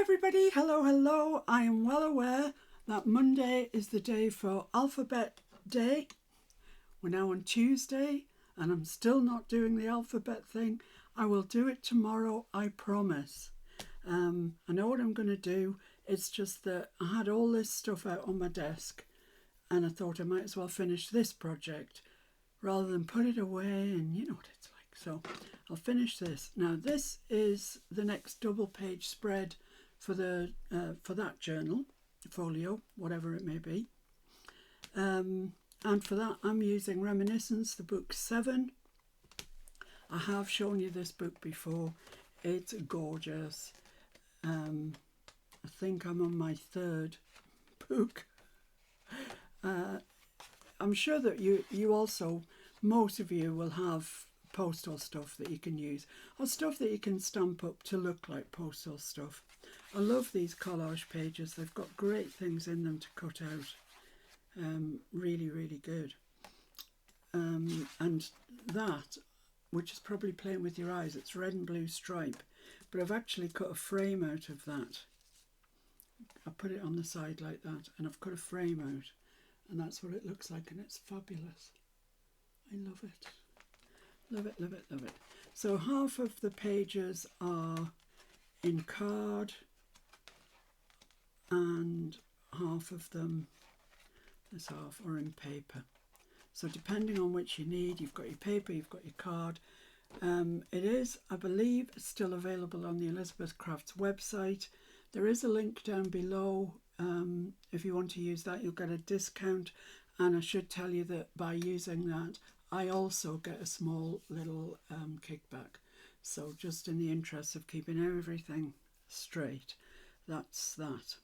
everybody, hello. I am well aware that Monday is the day for Alphabet Day. We're now on Tuesday and I'm still not doing the alphabet thing. I will do it tomorrow, I promise. I know what I'm going to do. It's just that I had all this stuff out on my desk and I thought I might as well finish this project rather than put it away, and you know what it's like. So I'll finish this. Now this is the next double page spread for that journal, folio, whatever it may be. And for that I'm using Reminiscence, the book 7. I have shown you this book before. It's gorgeous. I think I'm on my 3rd book. I'm sure that you also, most of you will have postal stuff that you can use, or stuff that you can stamp up to look like postal stuff. I love these collage pages. They've got great things in them to cut out. Really, really good. And that, which is probably playing with your eyes, it's red and blue stripe, but I've actually cut a frame out of that. I put it on the side like that, and I've cut a frame out, and that's what it looks like, and it's fabulous. I love it. Love it, love it, love it. So half of the pages are in card and half of them, this half, are in paper. So depending on which you need, you've got your paper, you've got your card. It is, I believe, still available on the Elizabeth Crafts website. There is a link down below. If you want to use that, you'll get a discount. And I should tell you that by using that, I also get a small little kickback. So just in the interest of keeping everything straight, that's that.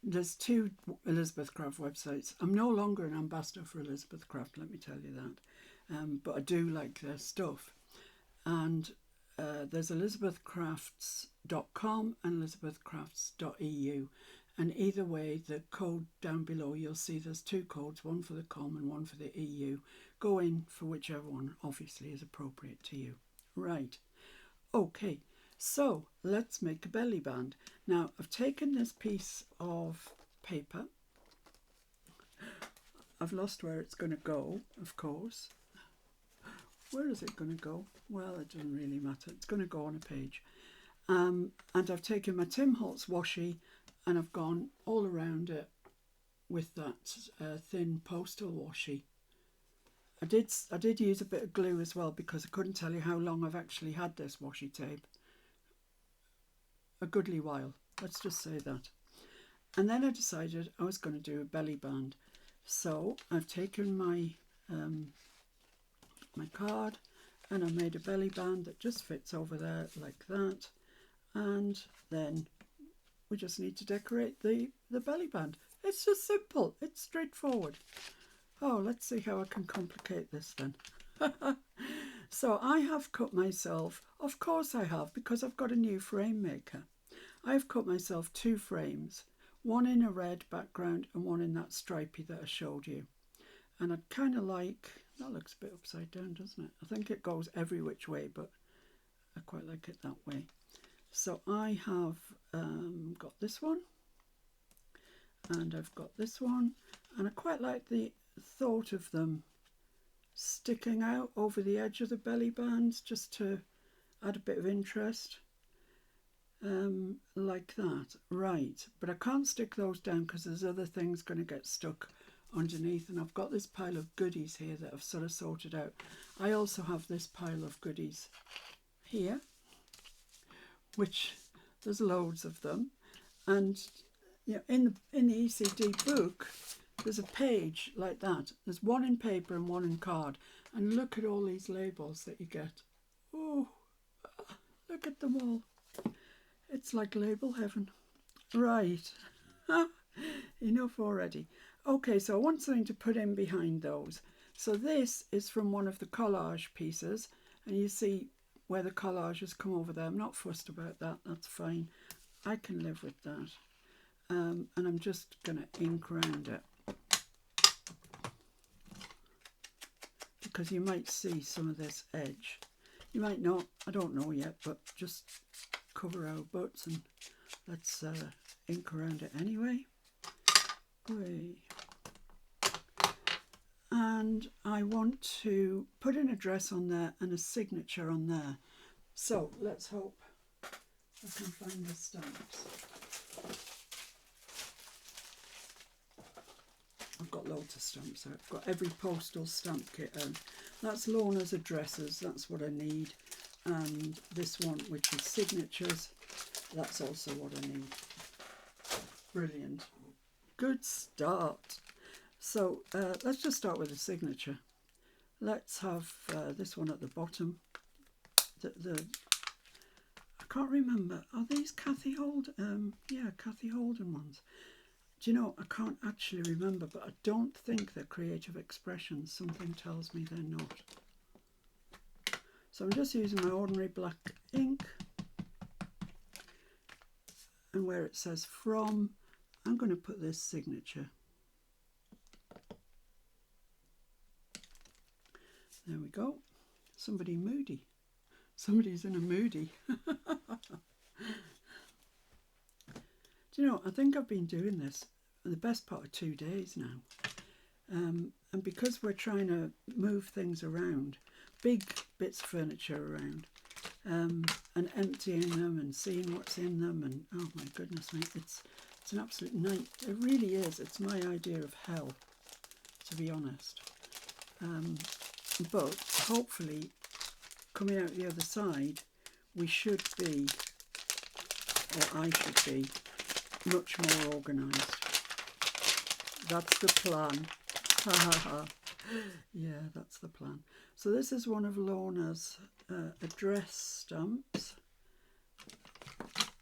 There's 2 Elizabeth Craft websites. I'm no longer an ambassador for Elizabeth Craft, let me tell you that. But I do like their stuff. And there's elizabethcrafts.com and elizabethcrafts.eu. And either way, the code down below, you'll see there's 2 codes, one for the com and one for the EU. Go in for whichever one obviously is appropriate to you. Right. Okay. So let's make a belly band. Now I've taken this piece of paper. I've lost where it's going to go, of course. Where is it going to go? Well, it doesn't really matter. It's going to go on a page. And I've taken my Tim Holtz washi and I've gone all around it with that thin Postal washi. I did use a bit of glue as well because I couldn't tell you how long I've actually had this washi tape. A goodly while, let's just say that. And then I decided I was going to do a belly band. So I've taken my my card and I made a belly band that just fits over there like that. And then we just need to decorate the belly band. It's just simple, it's straightforward. Oh, let's see how I can complicate this then. So I have cut myself, of course I have, because I've got a new frame maker. I've cut myself 2 frames, one in a red background and one in that stripy that I showed you. And I'd kind of like, that looks a bit upside down, doesn't it? I think it goes every which way, but I quite like it that way. So I have got this one, and I've got this one, and I quite like the thought of them sticking out over the edge of the belly bands just to add a bit of interest. Like that, right, but I can't stick those down because there's other things going to get stuck underneath, and I've got this pile of goodies here that I've sort of sorted out. I also have this pile of goodies here, which there's loads of them, and you know, in the ECD book there's a page like that. There's one in paper and one in card, and look at all these labels that you get. Oh, look at them all. It's like label heaven. Right. Enough already. Okay, so I want something to put in behind those. So this is from one of the collage pieces, and you see where the collage has come over there. I'm not fussed about that, that's fine. I can live with that. And I'm just going to ink around it, because you might see some of this edge. You might not, I don't know yet, but just cover our butts and let's ink around it anyway. And I want to put an address on there and a signature on there. So let's hope I can find the stamps. I've got loads of stamps out. I've got every postal stamp kit out. That's Lorna's addresses, that's what I need. And this one, which is signatures, that's also what I need. Brilliant. Good start. So let's just start with a signature. Let's have this one at the bottom. I can't remember. Are these Kathy Holden? Yeah, Kathy Holden ones. Do you know, I can't actually remember, but I don't think they're creative expressions. Something tells me they're not. So I'm just using my ordinary black ink. And where it says from, I'm going to put this signature. There we go. Somebody moody. Somebody's in a moody. Do you know, I think I've been doing this for the best part of 2 days now. And because we're trying to move things around, big bits of furniture around, and emptying them and seeing what's in them, and oh my goodness me, it's an absolute night. It really is. It's my idea of hell, to be honest. But hopefully, coming out the other side, we should be, or I should be, much more organised. That's the plan. Ha ha ha. Yeah, that's the plan. So this is one of Lorna's address stamps,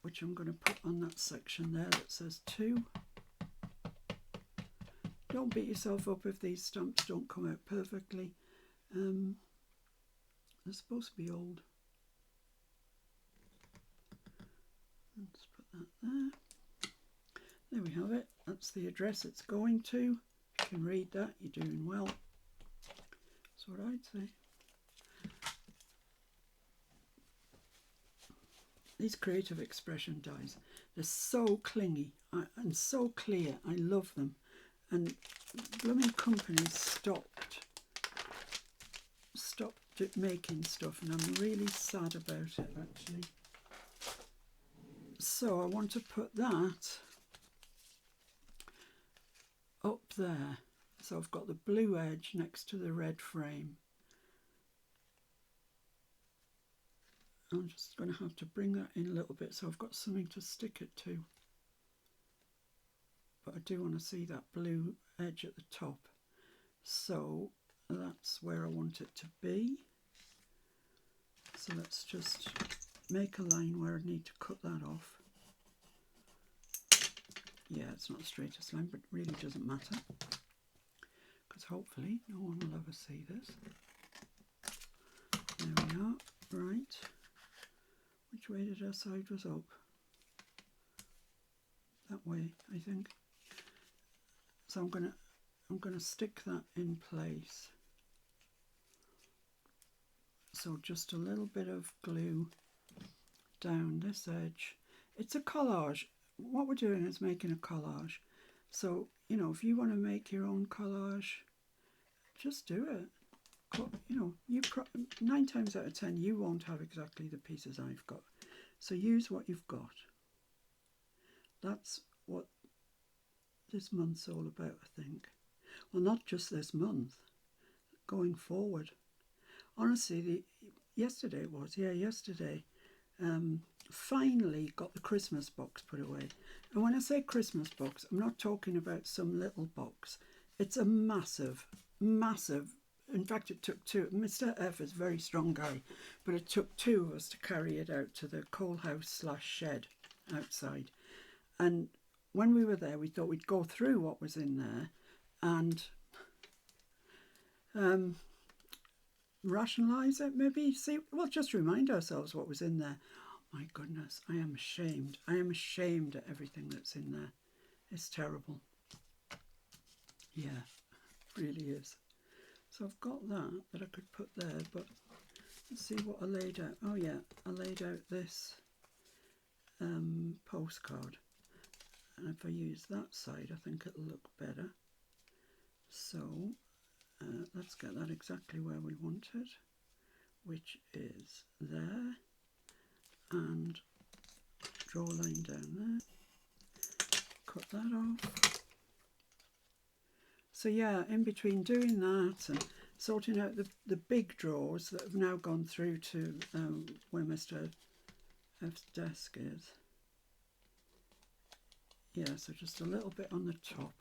which I'm going to put on that section there that says 2. Don't beat yourself up if these stamps don't come out perfectly. They're supposed to be old. Let's put that there. There we have it. That's the address it's going to. If you can read that, you're doing well. That's what I'd say. These creative expression dies, they're so clingy and so clear. I love them. And blooming companies stopped making stuff, and I'm really sad about it actually. So I want to put that up there. So I've got the blue edge next to the red frame. I'm just going to have to bring that in a little bit so I've got something to stick it to. But I do want to see that blue edge at the top. So that's where I want it to be. So let's just make a line where I need to cut that off. Yeah, it's not the straightest line, but it really doesn't matter, because hopefully no one will ever see this. There we are. Right. Which way did our side was up? That way, I think. So I'm gonna stick that in place. So just a little bit of glue down this edge. It's a collage. What we're doing is making a collage. So, you know, if you want to make your own collage, just do it. You know, 9 times out of 10, you won't have exactly the pieces I've got. So use what you've got. That's what this month's all about, I think. Well, not just this month, going forward. Honestly, yesterday, finally got the Christmas box put away. And when I say Christmas box, I'm not talking about some little box. It's a massive, massive, in fact it took 2. Mr. F is a very strong guy, but it took 2 of us to carry it out to the coal house / shed outside. And when we were there, we thought we'd go through what was in there and rationalise it, maybe just remind ourselves what was in there. Oh my goodness, I am ashamed. I am ashamed at everything that's in there. It's terrible. Yeah, it really is. So I've got that I could put there, but let's see what I laid out. Oh yeah, I laid out this postcard. And if I use that side, I think it'll look better. So let's get that exactly where we want it, which is there, and draw a line down there, cut that off. So yeah, in between doing that and sorting out the big drawers that have now gone through to where Mr. F's desk is. Yeah, so just a little bit on the top,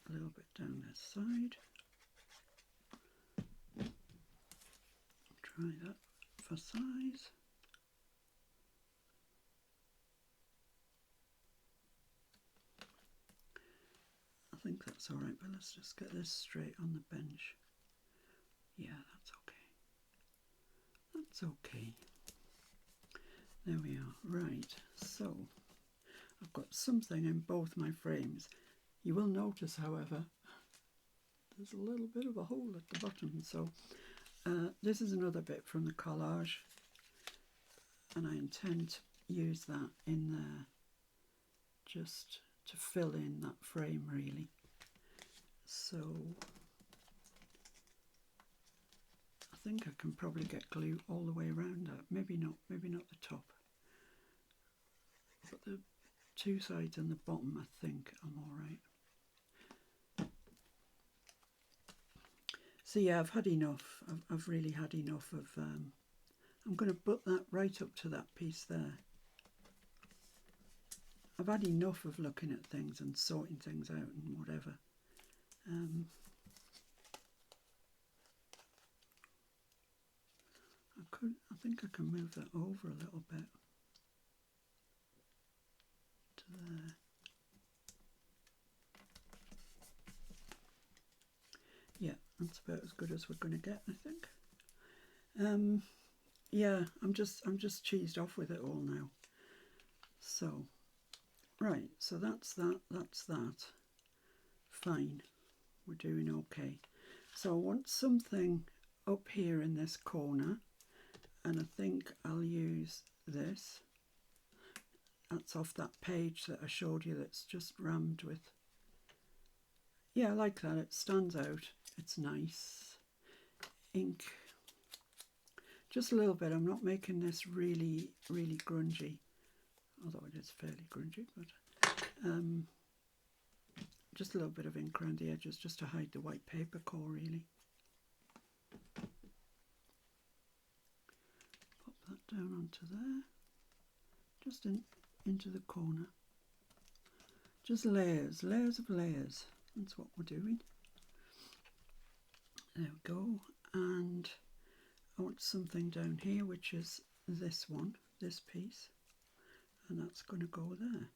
a little bit down this side. Try that for size. I think that's all right, but let's just get this straight on the bench. Yeah, that's okay. That's okay. There we are. Right, so I've got something in both my frames. You will notice, however, there's a little bit of a hole at the bottom. So this is another bit from the collage, and I intend to use that in there just to fill in that frame, really. So I think I can probably get glue all the way around that. Maybe not the top, but the two sides and the bottom, I think I'm all right. So yeah, I've had enough. I've really had enough of. I'm going to put that right up to that piece there. I've had enough of looking at things and sorting things out and whatever. I think I can move that over a little bit to there. Yeah, that's about as good as we're going to get, I think. Yeah, I'm just cheesed off with it all now. So, right, so that's that. Fine, we're doing okay. So I want something up here in this corner, and I think I'll use this. That's off that page that I showed you that's just rammed with. Yeah, I like that. It stands out. It's nice. Ink. Just a little bit. I'm not making this really, really grungy, although it is fairly grungy, but just a little bit of ink around the edges just to hide the white paper core, really. Pop that down onto there, just into the corner. Just layers of layers. That's what we're doing. There we go. And I want something down here, which is this one, this piece, and that's going to go there.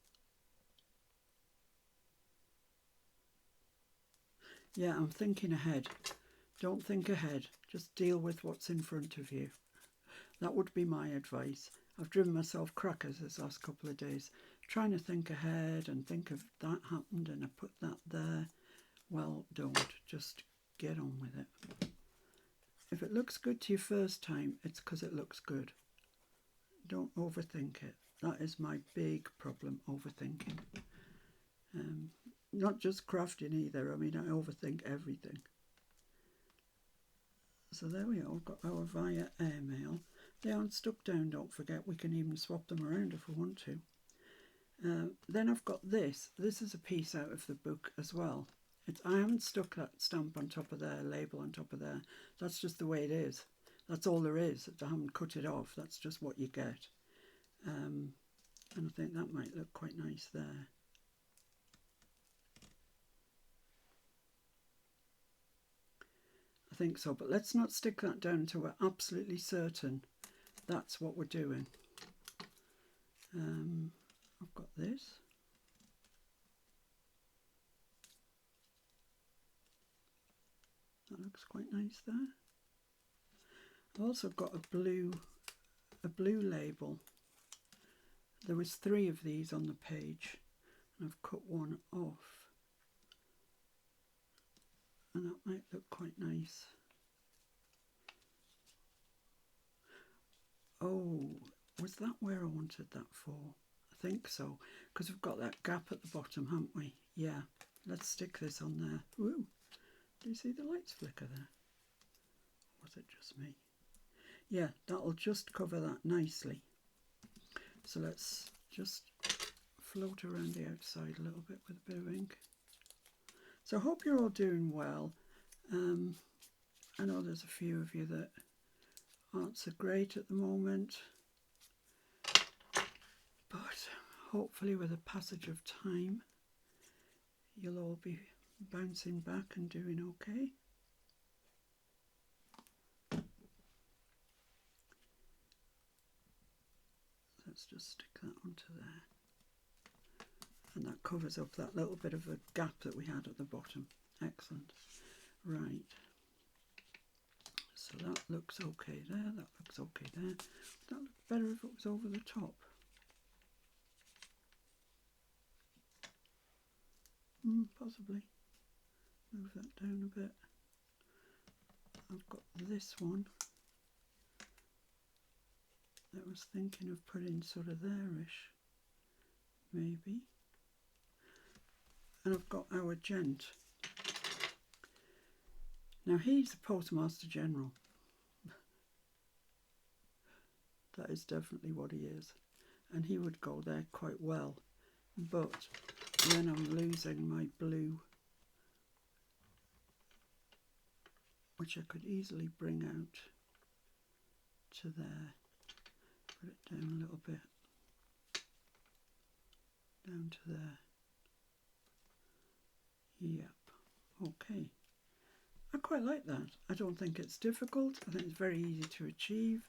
Yeah, I'm thinking ahead. Don't think ahead, just deal with what's in front of you. That would be my advice. I've driven myself crackers this last couple of days, trying to think ahead and think of that happened and I put that there. Well, don't. Just get on with it. If it looks good to you first time, it's because it looks good. Don't overthink it. That is my big problem, overthinking. Not just crafting either. I mean, I overthink everything. So there we are. We've got our via airmail. They aren't stuck down, don't forget. We can even swap them around if we want to. Then I've got this. This is a piece out of the book as well. I haven't stuck that stamp on top of there, label on top of there. That's just the way it is. That's all there is. I haven't cut it off. That's just what you get. And I think that might look quite nice there. I think so, but let's not stick that down until we're absolutely certain that's what we're doing. I've got this. That looks quite nice there. I've also got a blue label. There was 3 of these on the page, and I've cut one off. And that might look quite nice. Oh, Was that where I wanted that for? I think so, because we've got that gap at the bottom, haven't we? Yeah, let's stick this on there. Ooh, do you see the lights flicker there? Was it just me? Yeah, that'll just cover that nicely. So let's just float around the outside a little bit with a bit of ink. So I hope you're all doing well. I know there's a few of you that aren't so great at the moment, but hopefully with the passage of time you'll all be bouncing back and doing okay. Let's just stick that onto there, and that covers up that little bit of a gap that we had at the bottom. Excellent. Right, so that looks okay there, that looks okay there. Would that look better if it was over the top? Possibly. Move that down a bit. I've got this one that I was thinking of putting sort of there-ish, maybe. And I've got our gent. Now he's the Postmaster General. That is definitely what he is. And he would go there quite well. But then I'm losing my blue, which I could easily bring out to there. Put it down a little bit. Down to there. Yep. Okay. I quite like that. I don't think it's difficult. I think it's very easy to achieve.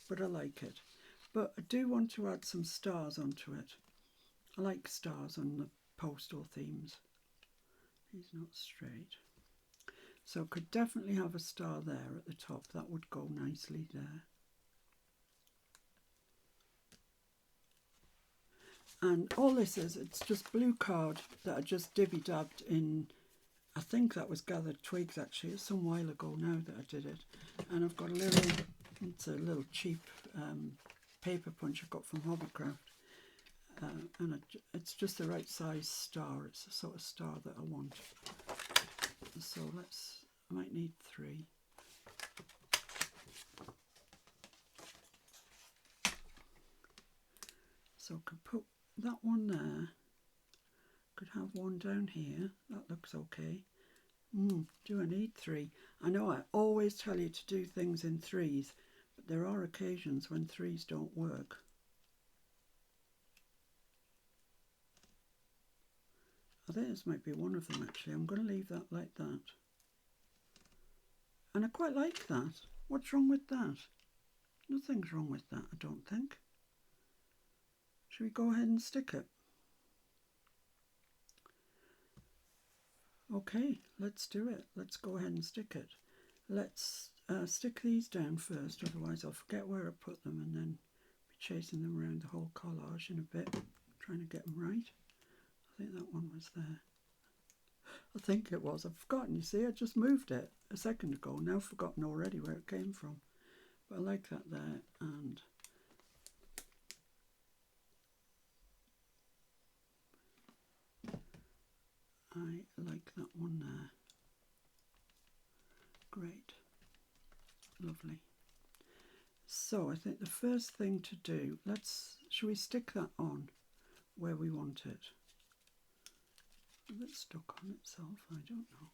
But I like it. But I do want to add some stars onto it. I like stars on the postal themes. He's not straight. So could definitely have a star there at the top. That would go nicely there. And all this is, it's just blue card that I just divvy-dabbed in. I think that was gathered twigs actually. It's some while ago now that I did it. And I've got a little, it's a little cheap paper punch I got from Hobbycraft. And it's just the right size star. It's the sort of star that I want. So I might need 3. So I could put that one there. Could have one down here. That looks okay. Do I need 3? I know I always tell you to do things in 3s, but there are occasions when 3s don't work. I think this might be one of them actually. I'm going to leave that like that. And I quite like that. What's wrong with that? Nothing's wrong with that, I don't think. Should we go ahead and stick it? Okay, let's do it. Let's go ahead and stick it. Let's stick these down first, otherwise I'll forget where I put them and then be chasing them around the whole collage in a bit, trying to get them right. I think that one was there. I think it was. I've forgotten, you see, I just moved it a second ago. Now I've forgotten already where it came from. But I like that there, and I like that one there. Great. Lovely. So I think the first thing to do, shall we stick that on where we want it? Is it stuck on itself? I don't know.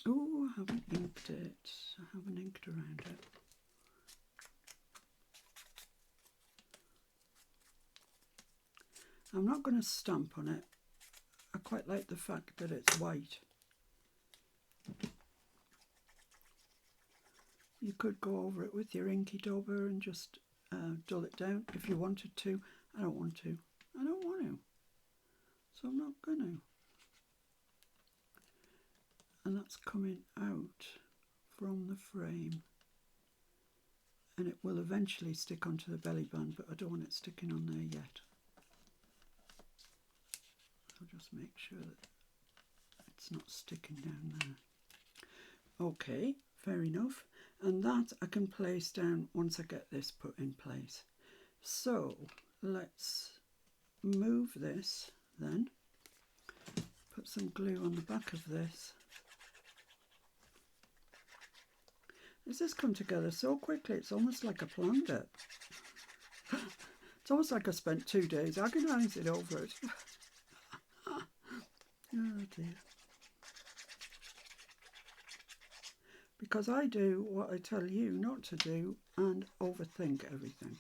Oh, I haven't inked it. I haven't inked around it. I'm not going to stamp on it. I quite like the fact that it's white. You could go over it with your inky dauber and just dull it down if you wanted to. I don't want to. I don't want to. So I'm not going to. And that's coming out from the frame. And it will eventually stick onto the belly band, but I don't want it sticking on there yet. I'll just make sure that it's not sticking down there. Okay, fair enough. And that I can place down once I get this put in place. So let's move this then, put some glue on the back of this. This has come together so quickly, it's almost like I planned it. It's almost like I spent 2 days agonising over it. Oh dear. Because I do what I tell you not to do and overthink everything.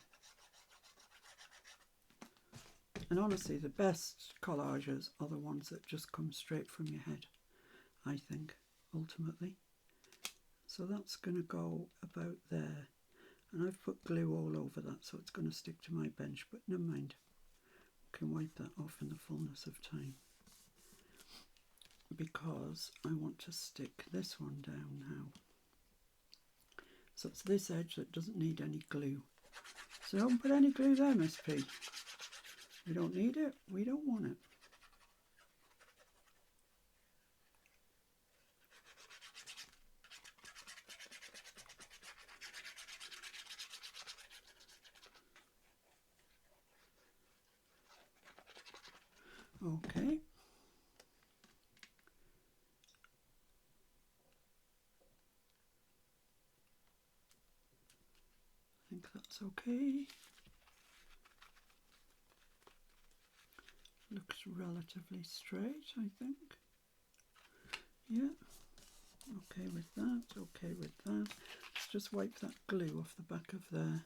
And honestly, the best collages are the ones that just come straight from your head, I think, ultimately. So that's going to go about there. And I've put glue all over that, so it's going to stick to my bench, but never mind. I can wipe that off in the fullness of time. Because I want to stick this one down now. So it's this edge that doesn't need any glue. So don't put any glue there, Miss P. We don't need it, we don't want it. Okay. I think that's okay. Looks relatively straight, I think. Yeah. Okay with that, okay with that. Let's just wipe that glue off the back of there.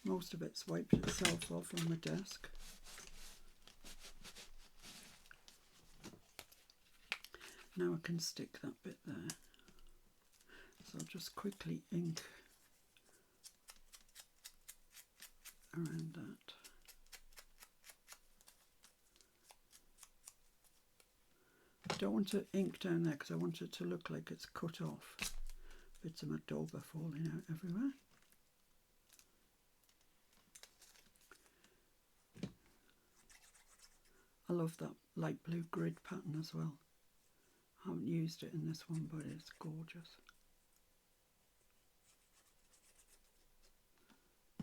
Most of it's wiped itself off on the desk. Now I can stick that bit there. So I'll just quickly ink around that. I don't want to ink down there because I want it to look like it's cut off. Bits of my dauber falling out everywhere. I love that light blue grid pattern as well. I haven't used it in this one, but it's gorgeous.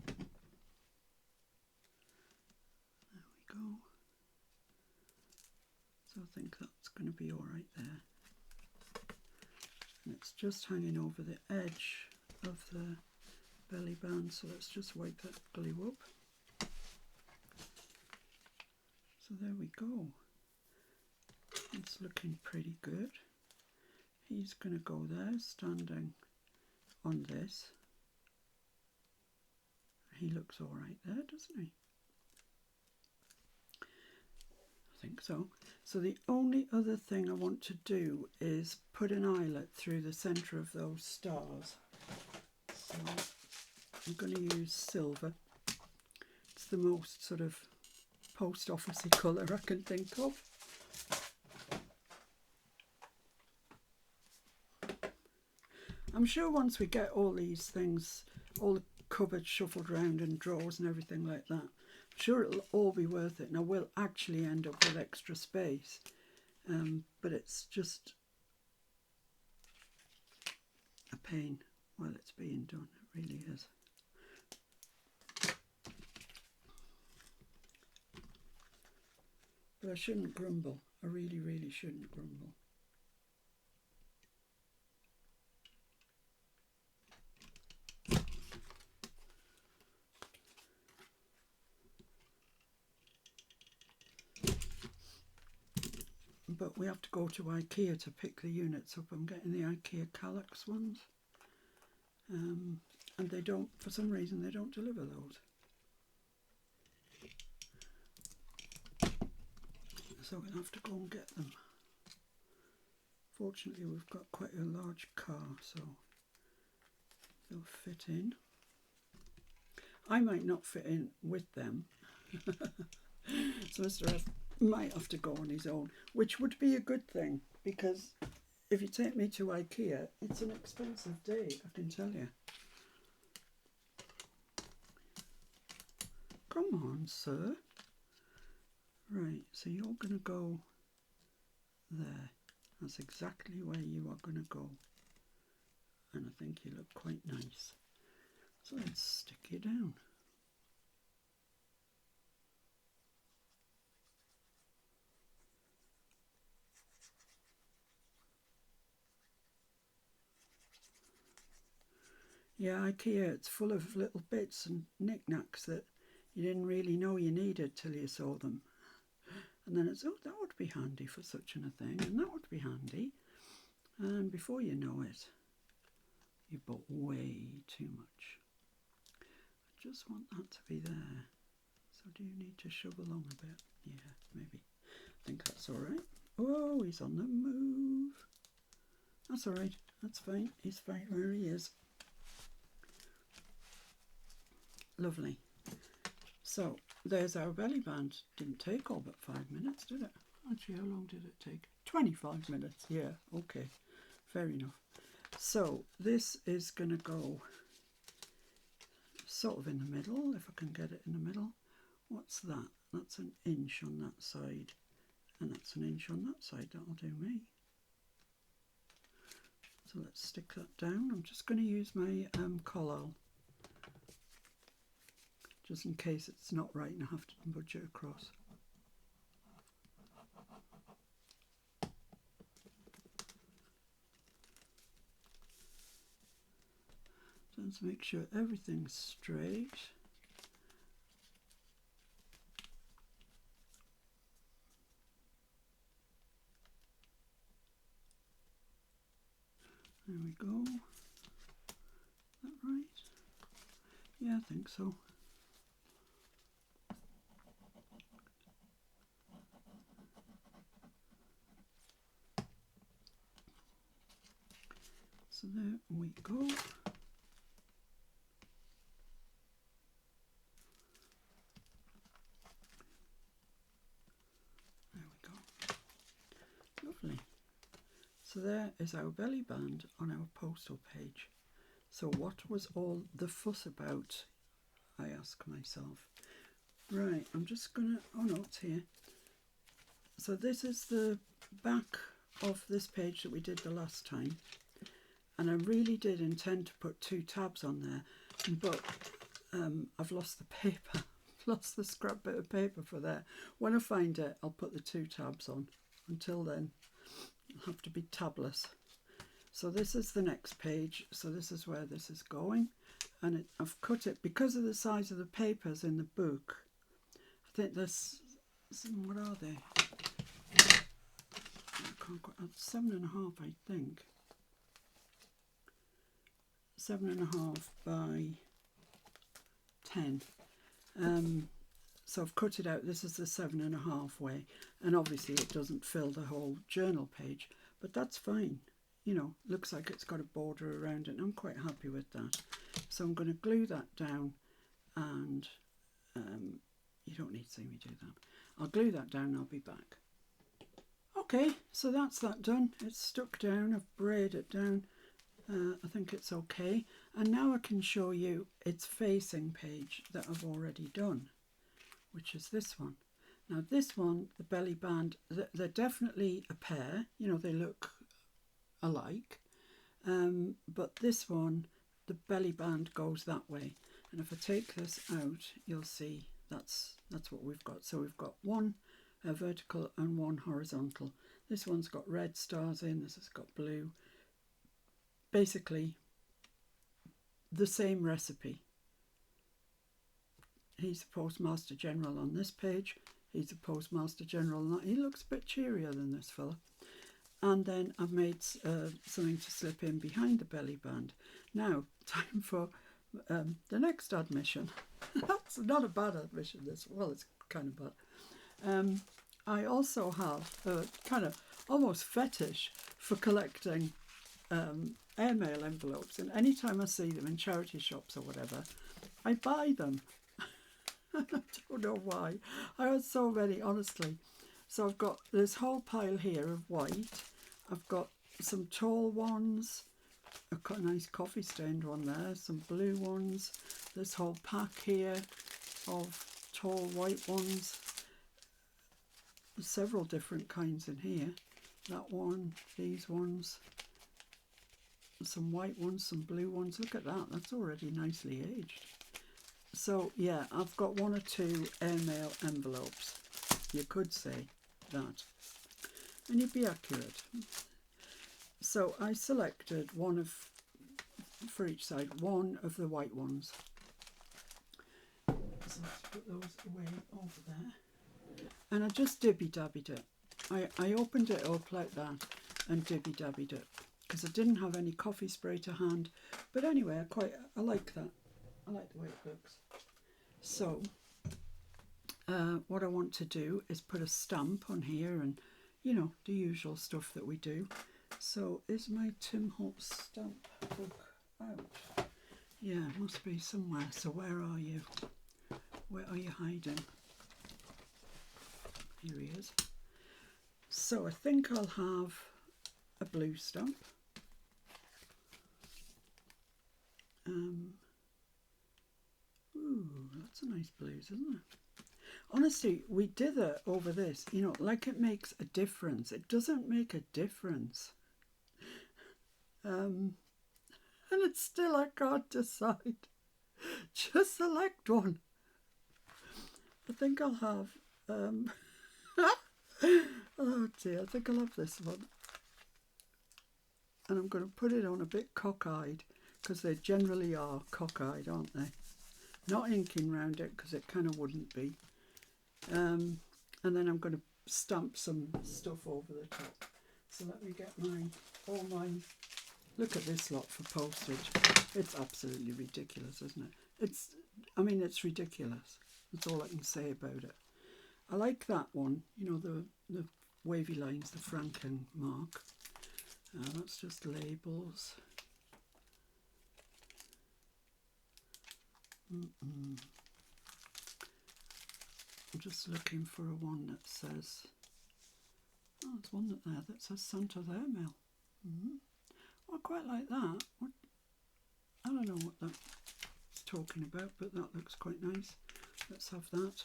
There we go. So I think that's going to be all right there. And it's just hanging over the edge of the belly band, so let's just wipe that glue up. So there we go. It's looking pretty good. He's going to go there, standing on this. He looks all right there, doesn't he? I think so. So the only other thing I want to do is put an eyelet through the centre of those stars. So I'm going to use silver. It's the most sort of post office-y colour I can think of. I'm sure once we get all these things, all the cupboards shuffled around and drawers and everything like that, I'm sure it'll all be worth it and I will actually end up with extra space. But it's just a pain while it's being done, it really is. But I shouldn't grumble, I really, really shouldn't grumble. But we have to go to IKEA to pick the units up. I'm getting the IKEA Kallax ones. And they don't, for some reason, they don't deliver those. So we'll have to go and get them. Fortunately, we've got quite a large car, so they'll fit in. I might not fit in with them. So Mr. F might have to go on his own, which would be a good thing, because if you take me to IKEA, it's an expensive day, I can tell you. Come on, sir. Right, so you're going to go there. That's exactly where you are going to go. and I think you look quite nice. So let's stick you down. Yeah, IKEA, it's full of little bits and knickknacks that you didn't really know you needed till you saw them. And then it's, oh, that would be handy for such a thing, and that would be handy. And before you know it, you bought way too much. I just want that to be there. So do you need to shove along a bit? Yeah, maybe. I think that's all right. Oh, he's on the move. That's all right. That's fine. He's fine where he is. Lovely. So there's our belly band. Didn't take all but 5 minutes, did it? Actually, how long did it take? 25 minutes. Yeah, okay. Fair enough. So this is going to go sort of in the middle, if I can get it in the middle. What's that? That's an inch on that side, and that's an inch on that side. That'll do me. So let's stick that down. I'm just going to use my collal, just in case it's not right and I have to budge it across. So let's make sure everything's straight. There we go. Is that right? Yeah, I think so. So there we go. There we go. Lovely. So there is our belly band on our postal page. So what was all the fuss about, I ask myself. Right, I'm just gonna, oh no, it's here. So this is the back of this page that we did the last time. And I really did intend to put 2 tabs on there, but I've lost the paper, lost the scrap bit of paper for there. When I find it, I'll put the 2 tabs on. Until then, it'll have to be tabless. So this is the next page. So this is where this is going. And I've cut it, because of the size of the papers in the book, I think there's, what are they? I can't quite, 7.5, I think. 7.5 by 10. So I've cut it out. This is the 7.5 way, and obviously it doesn't fill the whole journal page, but that's fine. You know, looks like it's got a border around it, and I'm quite happy with that. So I'm going to glue that down, and you don't need to see me do that. I'll glue that down and I'll be back. Okay, so that's that done. It's stuck down. I've braided it down. I think it's okay. And now I can show you its facing page that I've already done, which is this one. Now this one, the belly band, they're definitely a pair. You know, they look alike. But this one, the belly band goes that way. And if I take this out, you'll see that's what we've got. So we've got one vertical and one horizontal. This one's got red stars in, this has got blue. Basically the same recipe. He's the Postmaster General on this page. He's the Postmaster General on that. He looks a bit cheerier than this fella. And then I've made something to slip in behind the belly band. Now, time for the next admission. That's not a bad admission, this. Well, it's kind of bad. I also have a kind of almost fetish for collecting airmail envelopes, and anytime I see them in charity shops or whatever, I buy them. I don't know why. I have so many, honestly. So I've got this whole pile here of white. I've got some tall ones. I've got a nice coffee stained one there. Some blue ones. This whole pack here of tall white ones. There's several different kinds in here. That one, these ones. some white ones, some blue ones. Look at that, that's already nicely aged. So yeah, I've got 1 or 2 airmail envelopes, you could say that, and you'd be accurate. So I selected one of, for each side, 1 of the white ones. So let's put those away over there. And I just dibby-dabbied it. I opened it up like that and dibby-dabbied it because I didn't have any coffee spray to hand. But anyway, I like that. I like the way it looks. So what I want to do is put a stamp on here and, you know, the usual stuff that we do. So is my Tim Holtz stamp book out? Yeah, it must be somewhere. So where are you? Where are you hiding? Here he is. So I think I'll have a blue stamp. Ooh, that's a nice blues, isn't it? Honestly, we dither over this, you know, like it makes a difference. It doesn't make a difference. And it's still, I can't decide. Just select one. I think I'll have, oh dear, I think I'll have this one. And I'm going to put it on a bit cockeyed, because they generally are cockeyed, aren't they? Not inking round it, because it kind of wouldn't be. And then I'm going to stamp some stuff over the top. So let me get all mine. Look at this lot for postage. It's absolutely ridiculous, isn't it? I mean, it's ridiculous. That's all I can say about it. I like that one, you know, the wavy lines, the Franken mark. That's just labels. I'm just looking for a one that says, oh, there's one that says Santa's Airmail. I quite like that. I don't know what that's talking about, but that looks quite nice. Let's have that.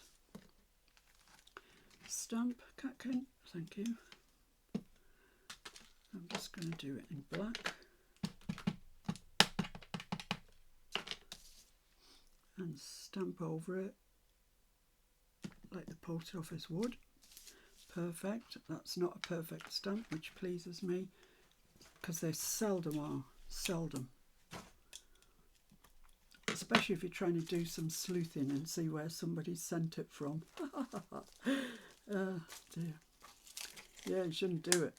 Stamp, Catkin, thank you. I'm just going to do it in black. And stamp over it like the post office would. Perfect. That's not a perfect stamp, which pleases me, because they seldom are. Seldom. Especially if you're trying to do some sleuthing and see where somebody sent it from. Oh dear. Yeah, you shouldn't do it.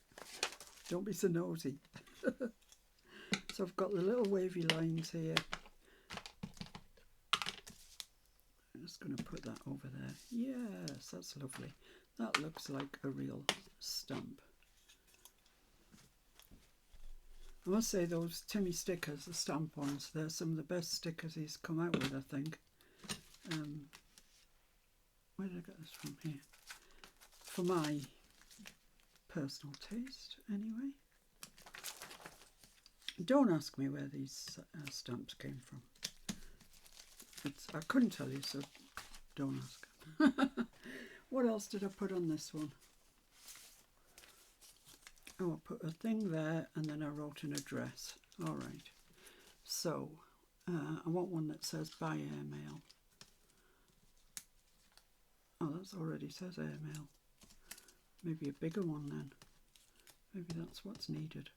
Don't be so nosy. So I've got the little wavy lines here. I'm just going to put that over there. Yes, that's lovely. That looks like a real stamp. I must say those Timmy stickers, the stamp-ons, they're some of the best stickers he's come out with, I think. Where did I get this from? Here. For my personal taste, anyway. Don't ask me where these stamps came from. I couldn't tell you, so don't ask. What else did I put on this one? Oh, I put a thing there and then I wrote an address. All right. So I want one that says by airmail. Oh, that already says airmail. Maybe a bigger one then. Maybe that's what's needed.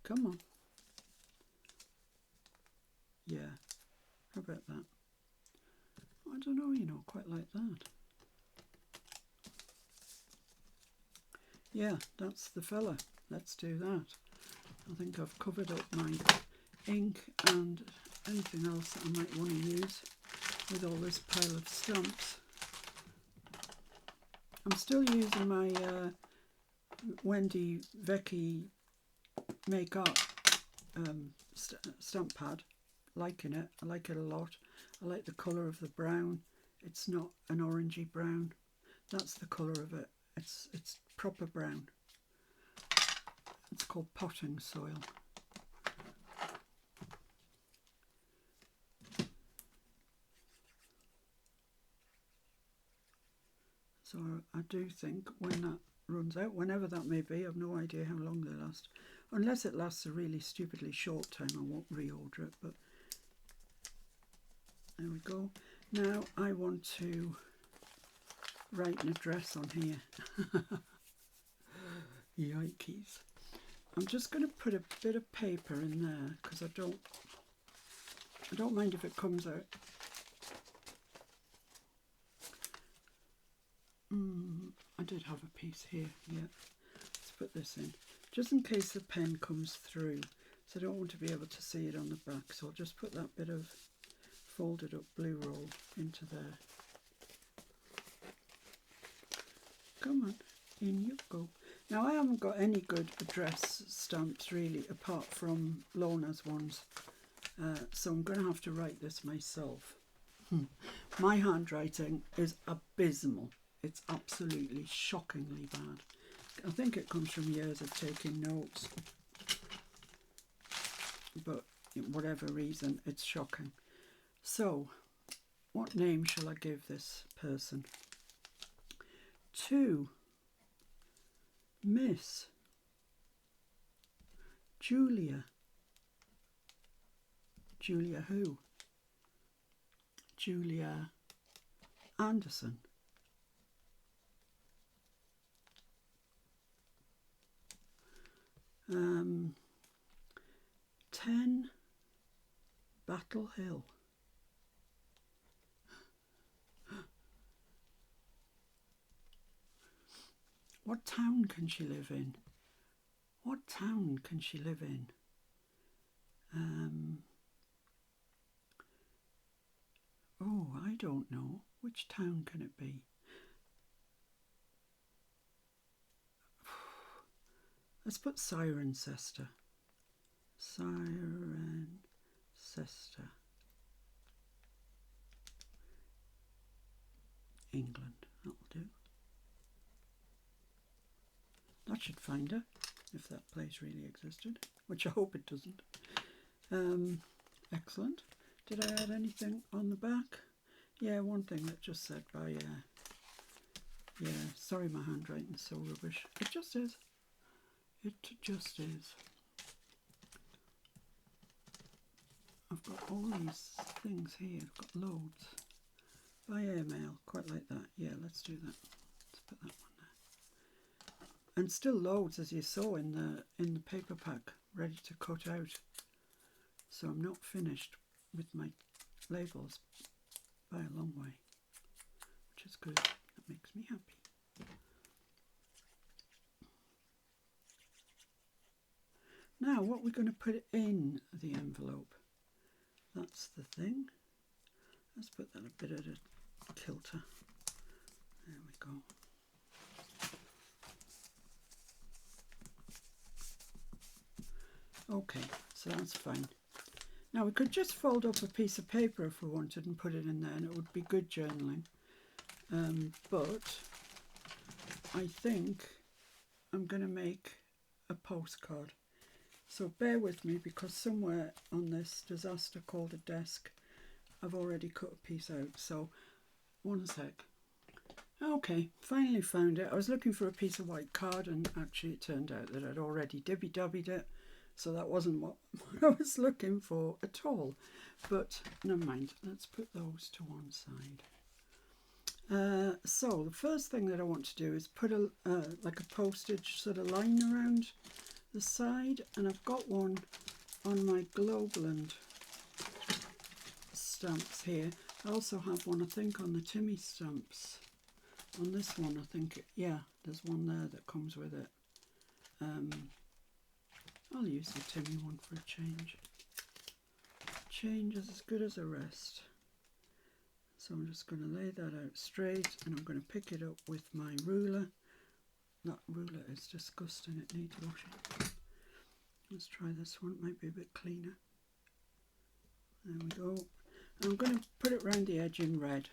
Come on. Yeah. How about that? I don't know, you know, quite like that. Yeah, that's the fella. Let's do that. I think I've covered up my ink and anything else that I might want to use with all this pile of stamps. I'm still using my Wendy Vecchi Make Art stamp pad. Liking it. I like it a lot. I like the colour of the brown. It's not an orangey brown. That's the colour of it. It's proper brown. It's called potting soil. So I do think when that runs out, whenever that may be. I've no idea how long they last. Unless it lasts a really stupidly short time, I won't reorder it, but there we go. Now I want to write an address on here. Yikes. I'm just going to put a bit of paper in there because I don't mind if it comes out. I did have a piece here, yeah. Let's put this in, just in case the pen comes through. So I don't want to be able to see it on the back, so I'll just put that bit of folded up blue roll into there. Come on, in you go. Now I haven't got any good address stamps really, apart from Lorna's ones, so I'm going to have to write this myself. My handwriting is abysmal. It's absolutely shockingly bad. I think it comes from years of taking notes, but for whatever reason it's shocking. So what name shall I give this person? To Miss Julia. Julia who? Julia Anderson. Um, 10 Battle Hill. What town can she live in? What town can she live in? Oh, I don't know. Which town can it be? Let's put Cirencester. Cirencester. England. That'll do. That should find her, if that place really existed, which I hope it doesn't. Excellent. Did I add anything on the back? Yeah, one thing that just said by, yeah, sorry my handwriting's so rubbish. It just is. It just is. I've got all these things here. I've got loads. By airmail, quite like that. Yeah, let's do that. Let's put that one there. And still loads, as you saw in the paper pack, ready to cut out. So I'm not finished with my labels by a long way, which is good. That makes me happy. Now, what we're going to put in the envelope, that's the thing. Let's put that a bit at a kilter. There we go. Okay, so that's fine. Now we could just fold up a piece of paper if we wanted and put it in there, and it would be good journaling. But I think I'm going to make a postcard. So bear with me, because somewhere on this disaster called a desk, I've already cut a piece out. So one sec. Okay, finally found it. I was looking for a piece of white card, and actually it turned out that I'd already dibby-dabbied it. So that wasn't what I was looking for at all. But never mind, let's put those to one side. So the first thing that I want to do is put a like a postage sort of line around the side, and I've got one on my Globeland stamps here. I also have one, I think, on the Timmy stamps. On this one, I think, yeah, there's one there that comes with it. I'll use the Timmy one for a change. Change is as good as a rest. So I'm just going to lay that out straight, and I'm going to pick it up with my ruler. That ruler is disgusting, it needs washing. Let's try this one, it might be a bit cleaner. There we go. I'm going to put it around the edge in red.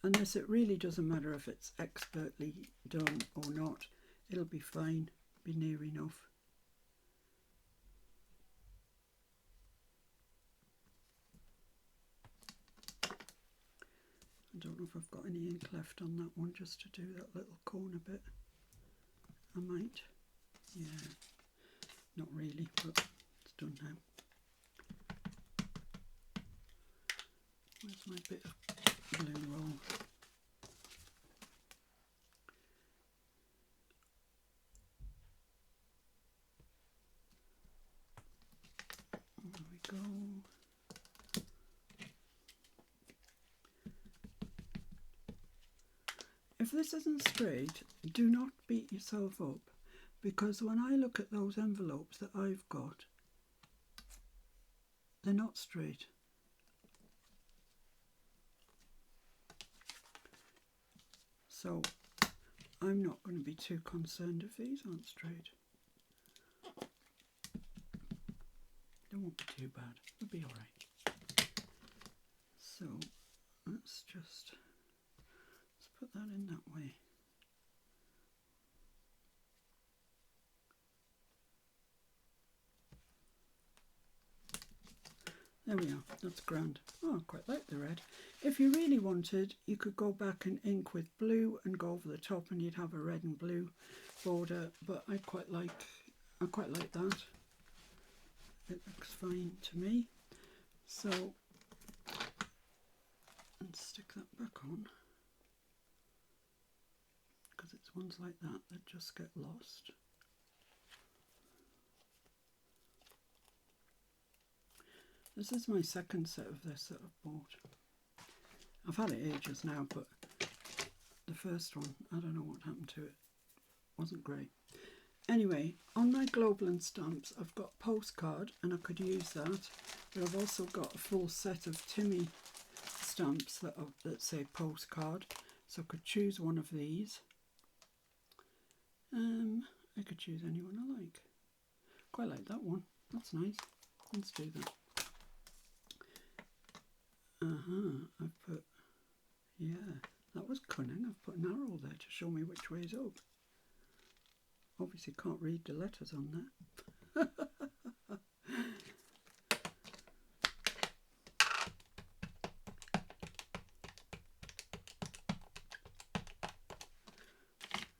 And this, it really doesn't matter if it's expertly done or not. It'll be fine, be near enough. I don't know if I've got any ink left on that one just to do that little corner bit. I might. Yeah, not really, but it's done now. Where's my bit of blue roll? There we go. If this isn't straight, do not beat yourself up, because when I look at those envelopes that I've got, they're not straight. So I'm not going to be too concerned if these aren't straight. They won't be too bad. They'll be alright. So let's put that in that way. There we are, that's grand. Oh, I quite like the red. If you really wanted, you could go back and ink with blue and go over the top and you'd have a red and blue border, but I quite like that. It looks fine to me. So let's stick that back on, because it's ones like that that just get lost. This is my second set of this that I've bought. I've had it ages now, but the first one, I don't know what happened to it. Wasn't great. Anyway, on my Global and stamps, I've got postcard, and I could use that. But I've also got a full set of Timmy stamps that say postcard, so I could choose one of these. I could choose any one I like. Quite like that one. That's nice. Let's do that. I've put, yeah, that was cunning. I've put an arrow there to show me which way is up. Obviously can't read the letters on there.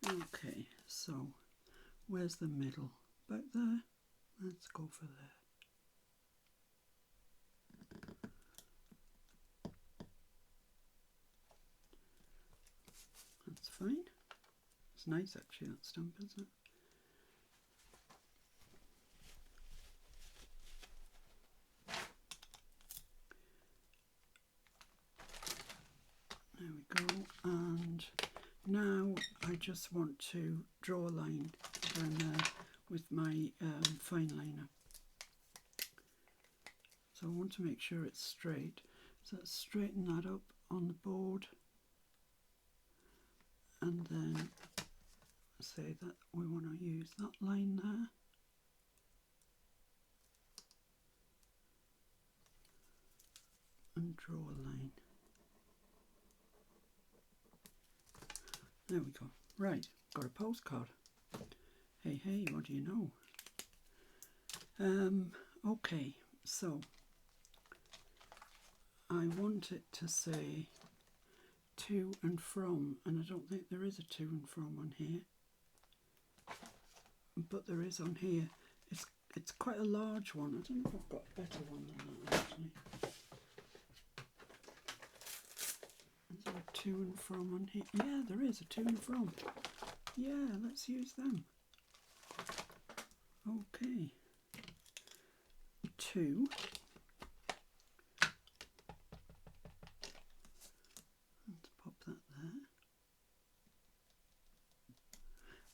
Okay, so where's the middle? Back there? Let's go for there. That's fine. It's nice actually, that stamp, isn't it? There we go, and now I just want to draw a line down there with my fine liner. So I want to make sure it's straight. So let's straighten that up on the board, and then say that we want to use that line there. And draw a line. There we go. Right, got a postcard. Hey, hey, what do you know? Okay, so I want it to say to and from, and I don't think there is a to and from on here, but there is on here. It's quite a large one. I don't know if I've got a better one than that actually. Is there a to and from on here? Yeah, there is a to and from. Yeah, let's use them. Okay. To. Let's pop that there.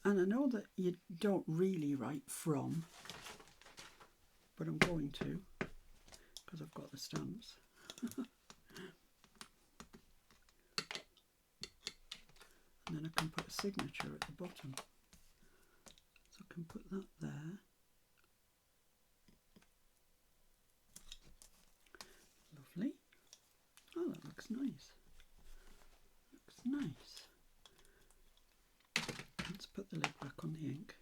And I know that you don't really write from, but I'm going to, because I've got the stamps. And then I can put a signature at the bottom. So I can put that there. Lovely. Oh, that looks nice. Looks nice. Let's put the lid back on the ink.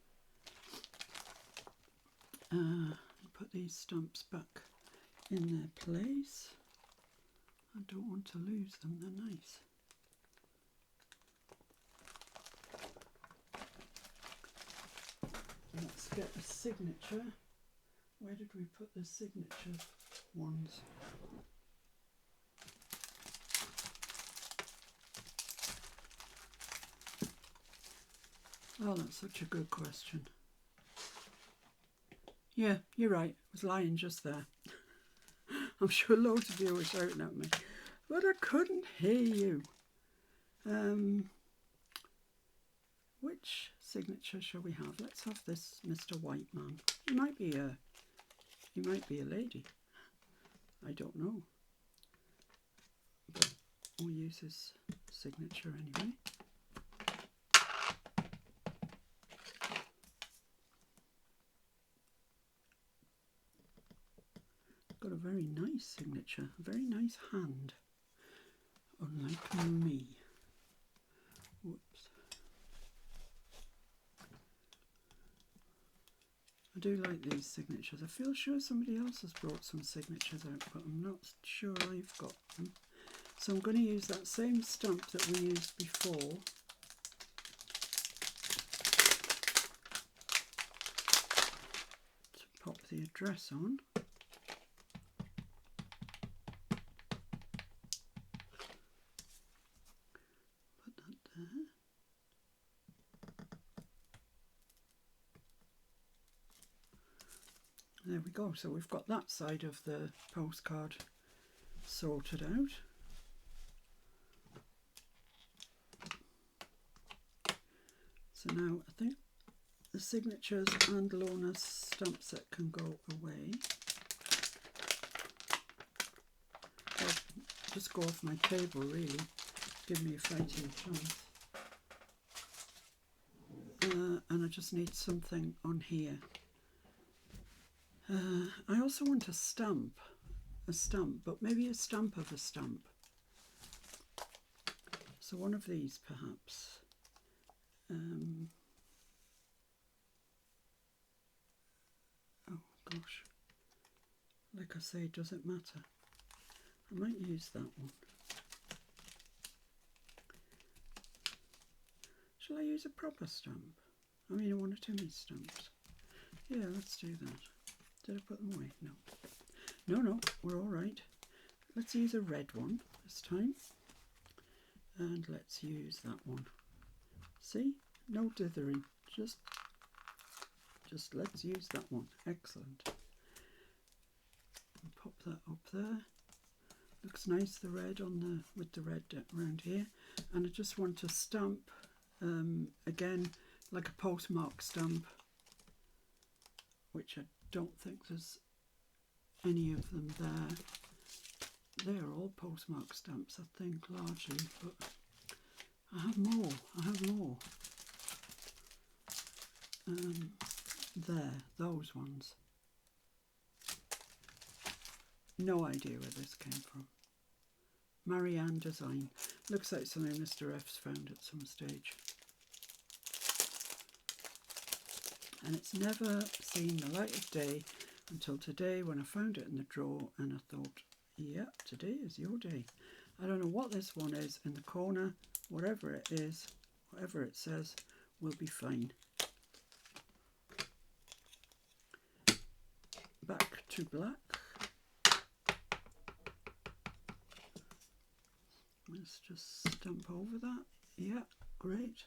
Put these stamps back in their place. I don't want to lose them, they're nice. Let's get a signature. Where did we put the signature ones? Oh, that's such a good question. Yeah, you're right. I was lying just there. I'm sure loads of you were shouting at me, but I couldn't hear you. Which signature shall we have? Let's have this Mr. White Man. He might be a lady. I don't know. But we'll use his signature anyway. Got a very nice signature, a very nice hand, unlike me. Whoops. I do like these signatures. I feel sure somebody else has brought some signatures out, but I'm not sure I've got them. So I'm going to use that same stamp that we used before. To pop the address on. There we go. So we've got that side of the postcard sorted out. So now I think the signatures and Lorna's stamp set can go away. I'll just go off my table really, give me a fighting chance. And I just need something on here. I also want a stamp, but maybe a stamp of a stamp. So one of these perhaps. Oh gosh, like I say, does it matter? I might use that one. Shall I use a proper stamp? I mean, one or two of these stamps. Yeah, let's do that. Did I put them away? No. No, we're all right. Let's use a red one this time. And let's use that one. See? No dithering. Just let's use that one. Excellent. And pop that up there. Looks nice, the red on the with the red around here. And I just want to stamp again like a postmark stamp, which I don't think there's any of them there. They're all postmark stamps, I think, largely, but I have more. There, those ones. No idea where this came from. Marianne Design. Looks like something Mr. F's found at some stage. And it's never seen the light of day until today when I found it in the drawer and I thought, yeah, today is your day. I don't know what this one is in the corner. Whatever it is, whatever it says, will be fine. Back to black. Let's just stamp over that. Yeah, great.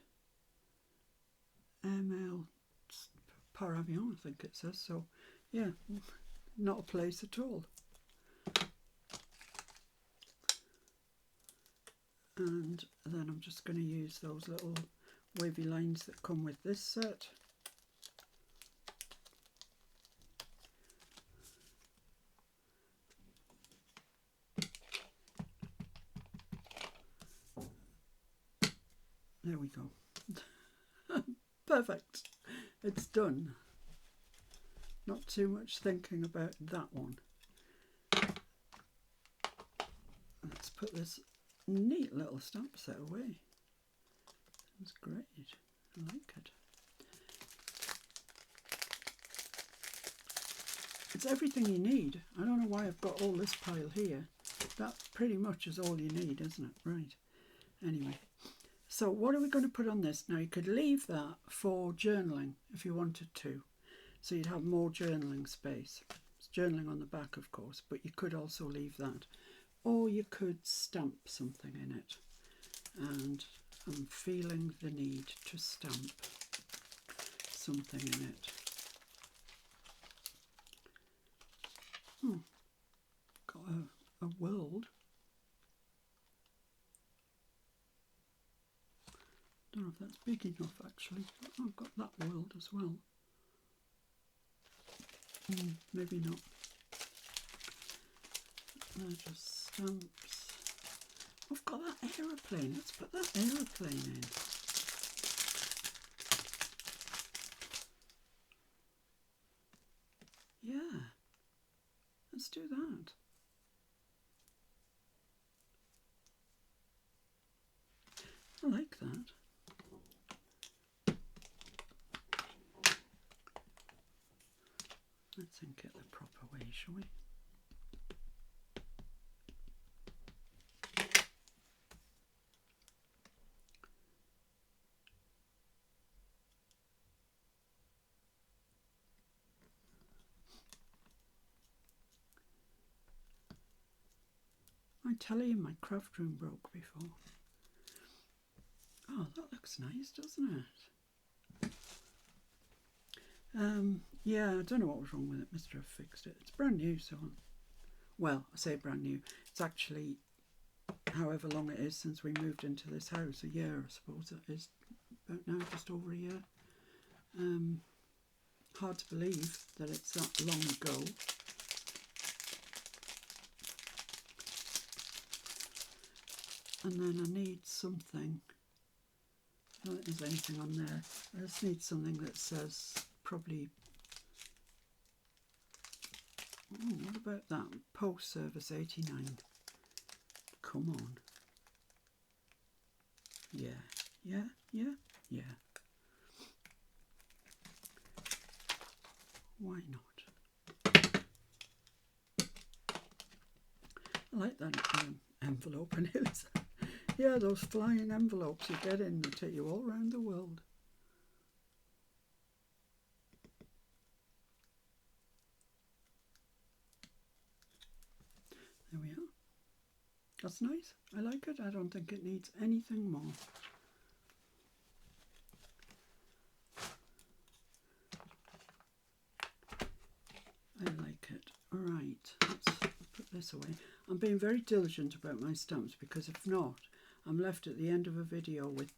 ML par avion, I think it says. So, yeah, not a place at all. And then I'm just going to use those little wavy lines that come with this set. There we go. Perfect. It's done. Not too much thinking about that one. Let's put this neat little stamp set away. That's great. I like it. It's everything you need. I don't know why I've got all this pile here. That pretty much is all you need, isn't it? Right. Anyway, So what are we going to put on this? Now you could leave that for journaling if you wanted to. So you'd have more journaling space. It's journaling on the back, of course, but you could also leave that. Or you could stamp something in it. And I'm feeling the need to stamp something in it. Got a world. Don't know if that's big enough actually. Oh, I've got that world as well. Maybe not. They're just stamps. I've got that aeroplane. Let's put that aeroplane in. Yeah. Let's do that. I like that. Let's ink it the proper way, shall we? I tell you, my craft room broke before. Oh, that looks nice, doesn't it? Yeah, I don't know what was wrong with it. Mr. F fixed it. It's brand new, so... Well, I say brand new. It's actually however long it is since we moved into this house. A year, I suppose it is. About now, just over a year. Hard to believe that it's that long ago. And then I need something. I don't think there's anything on there. I just need something that says probably... Oh, what about that? Post service 89. Come on. Yeah, yeah, yeah, yeah. Why not? I like that envelope in it. Yeah, those flying envelopes you get in, they take you all around the world. There we are. That's nice. I like it. I don't think it needs anything more. I like it. All right, let's put this away. I'm being very diligent about my stamps because if not, I'm left at the end of a video with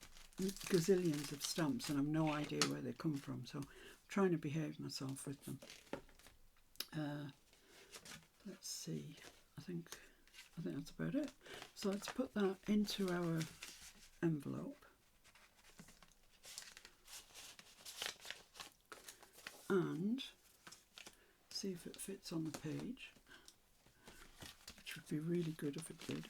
gazillions of stamps and I've no idea where they come from. So I'm trying to behave myself with them. Let's see. I think that's about it. So let's put that into our envelope. And see if it fits on the page, which would be really good if it did.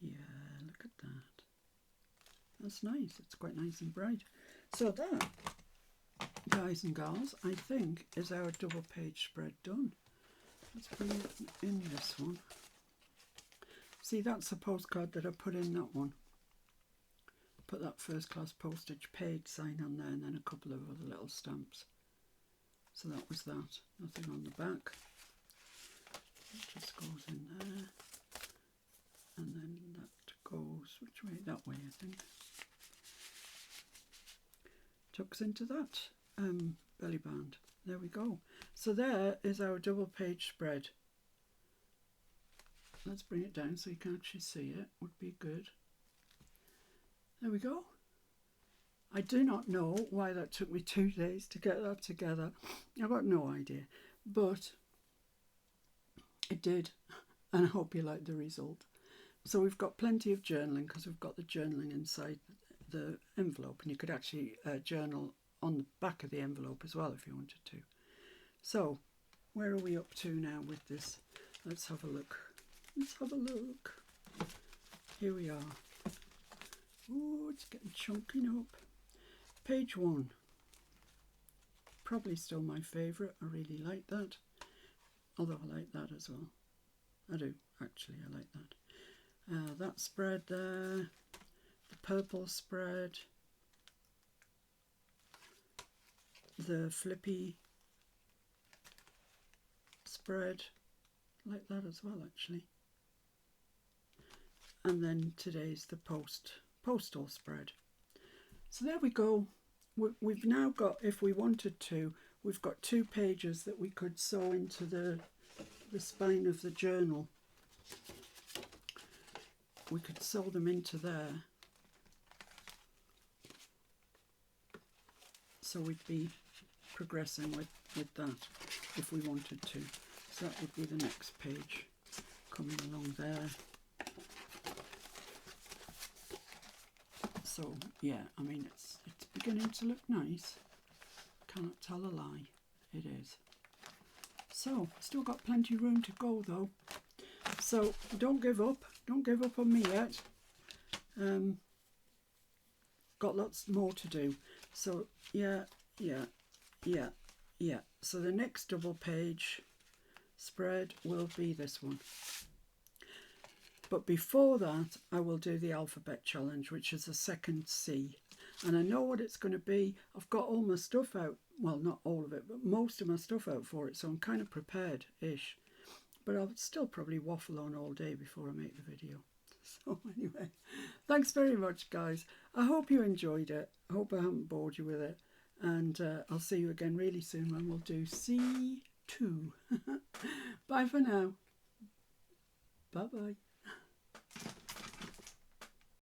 Yeah, look at that. That's nice. It's quite nice and bright. So that, guys and gals, I think is our double page spread done. Let's bring it in this one. See, that's the postcard that I put in that one. Put that first class postage paid sign on there and then a couple of other little stamps. So that was that. Nothing on the back. It just goes in there. And then that goes, which way? That way, I think. Tucks into that belly band. There we go. So there is our double page spread. Let's bring it down so you can actually see it. Would be good. There we go. I do not know why that took me 2 days to get that together. I've got no idea. But it did. And I hope you like the result. So we've got plenty of journaling because we've got the journaling inside the envelope. And you could actually journal on the back of the envelope as well if you wanted to. So where are we up to now with this? Let's have a look. Let's have a look. Here we are. Oh, it's getting chunky up. Page 1. Probably still my favourite. I really like that. Although I like that as well. I do, actually, I like that. that spread there, the purple spread, the flippy spread, like that as well actually. And then today's the postal spread. So there we go. We've now got, if we wanted to, we've got 2 pages that we could sew into the spine of the journal. We could sew them into there. So we'd be progressing with that if we wanted to. So that would be the next page coming along there. So yeah, I mean it's beginning to look nice. Cannot tell a lie, it is. So still got plenty of room to go though. So don't give up on me yet. Got lots more to do. So yeah. So the next double page spread will be this one. But before that, I will do the alphabet challenge, which is a second C. And I know what it's going to be. I've got all my stuff out. Well, not all of it, but most of my stuff out for it. So I'm kind of prepared-ish. But I'll still probably waffle on all day before I make the video. So anyway, thanks very much, guys. I hope you enjoyed it. I hope I haven't bored you with it. And I'll see you again really soon when we'll do C2. Bye for now. Bye-bye.